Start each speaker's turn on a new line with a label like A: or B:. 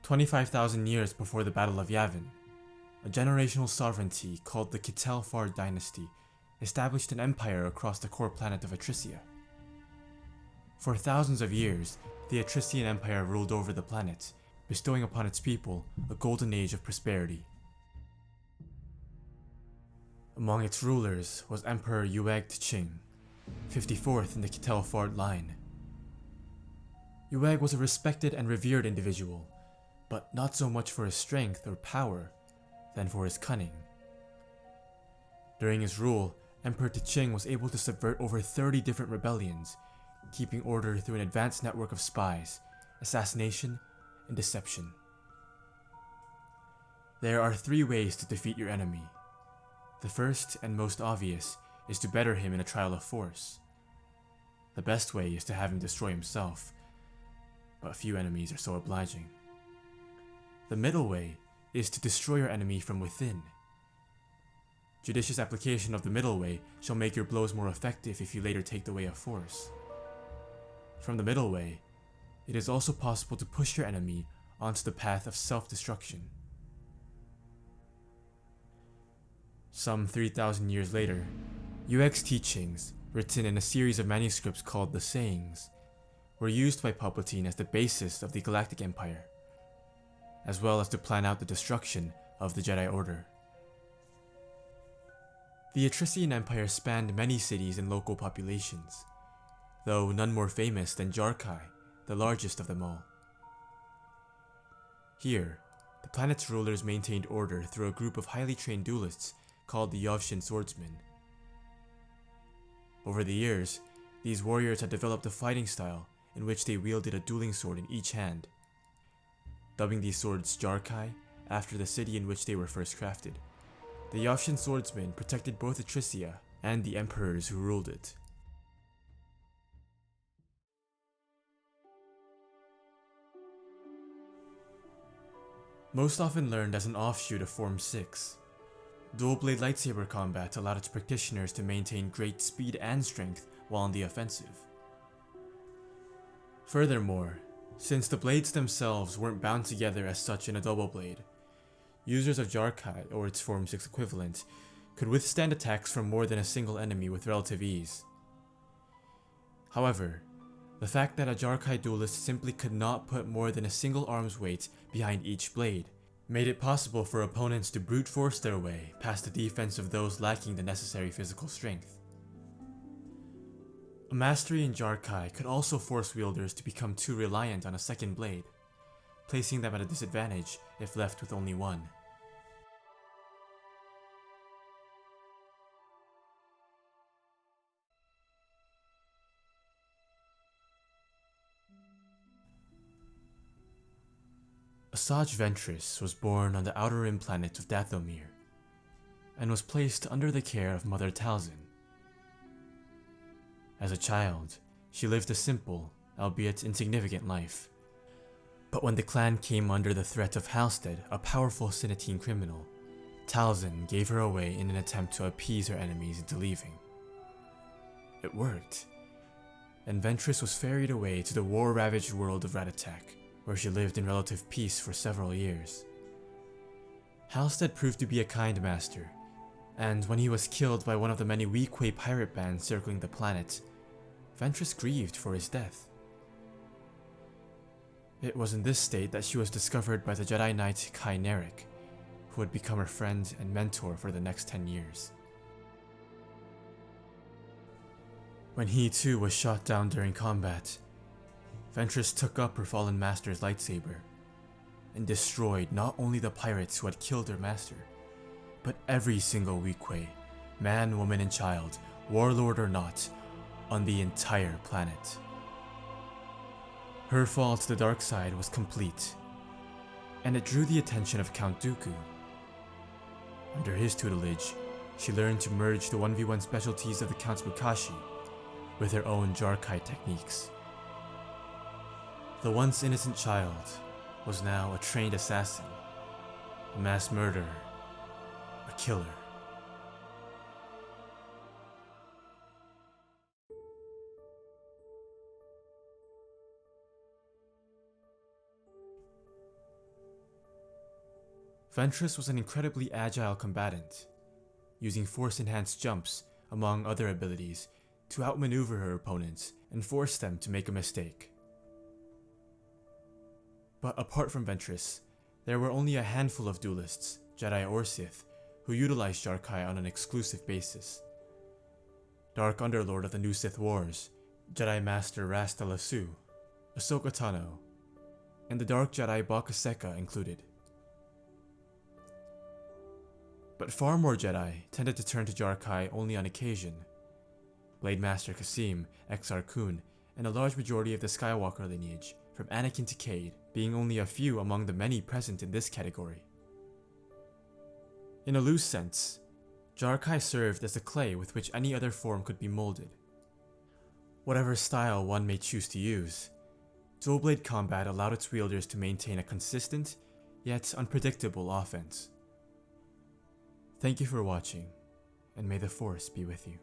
A: 25,000 years before the Battle of Yavin, a generational sovereignty called the Kittel-Fard dynasty established an empire across the core planet of Atrisia. For thousands of years, the Atrisian Empire ruled over the planet, bestowing upon its people a golden age of prosperity. Among its rulers was Emperor Yueg T'Ching, 54th in the Kittel-Fard line. Yueg was a respected and revered individual, but not so much for his strength or power, than for his cunning. During his rule, Emperor T'Ching was able to subvert over 30 different rebellions, keeping order through an advanced network of spies, assassination, and deception. There are 3 ways to defeat your enemy. The first and most obvious is to better him in a trial of force. The best way is to have him destroy himself, but few enemies are so obliging. The middle way is to destroy your enemy from within. Judicious application of the middle way shall make your blows more effective if you later take the way of force. From the middle way, it is also possible to push your enemy onto the path of self-destruction. Some 3,000 years later, Yueg's teachings, written in a series of manuscripts called the Sayings, were used by Palpatine as the basis of the Galactic Empire, as well as to plan out the destruction of the Jedi Order. The Atrisian Empire spanned many cities and local populations, though none more famous than Jar-Kai, the largest of them all. Here, the planet's rulers maintained order through a group of highly trained duelists called the Yavshin Swordsmen. Over the years, these warriors had developed a fighting style in which they wielded a dueling sword in each hand, dubbing these swords Jar-Kai after the city in which they were first crafted. The Yavshin Swordsmen protected both Atrisia and the emperors who ruled it. Most often learned as an offshoot of Form 6, dual-blade lightsaber combat allowed its practitioners to maintain great speed and strength while on the offensive. Furthermore, since the blades themselves weren't bound together as such in a double blade, users of Jar-Kai, or its Form 6 equivalent, could withstand attacks from more than a single enemy with relative ease. However, the fact that a Jar-Kai duelist simply could not put more than a single arm's weight behind each blade made it possible for opponents to brute force their way past the defense of those lacking the necessary physical strength. A mastery in Jar-Kai could also force wielders to become too reliant on a second blade, placing them at a disadvantage if left with only one. Asajj Ventress was born on the Outer Rim planet of Dathomir, and was placed under the care of Mother Talzin. As a child, she lived a simple, albeit insignificant life. But when the clan came under the threat of Halstead, a powerful Sinatine criminal, Talzin gave her away in an attempt to appease her enemies into leaving. It worked, and Ventress was ferried away to the war-ravaged world of Ratatak, where she lived in relative peace for several years. Halstead proved to be a kind master, and when he was killed by one of the many Weequay pirate bands circling the planet, Ventress grieved for his death. It was in this state that she was discovered by the Jedi Knight Kai Nerek, who would become her friend and mentor for the next 10 years. When he too was shot down during combat, Ventress took up her fallen master's lightsaber and destroyed not only the pirates who had killed her master, but every single Weequay, man, woman, and child, warlord or not, on the entire planet. Her fall to the dark side was complete, and it drew the attention of Count Dooku. Under his tutelage, she learned to merge the 1v1 specialties of the Count's Mukashi with her own Jar-Kai techniques. The once innocent child was now a trained assassin, a mass murderer, a killer. Ventress was an incredibly agile combatant, using force-enhanced jumps, among other abilities, to outmaneuver her opponents and force them to make a mistake. But apart from Ventress, there were only a handful of duelists, Jedi or Sith, who utilized Jar-Kai on an exclusive basis. Dark Underlord of the New Sith Wars, Jedi Master Ras Talasu, Ahsoka Tano, and the Dark Jedi Baka Seka included. But far more Jedi tended to turn to Jar-Kai only on occasion. Blade Master Kasim, Exar Kun, and a large majority of the Skywalker lineage, from Anakin to Cade, being only a few among the many present in this category. In a loose sense, Jar-Kai served as the clay with which any other form could be molded. Whatever style one may choose to use, dual-blade combat allowed its wielders to maintain a consistent, yet unpredictable offense. Thank you for watching, and may the Force be with you.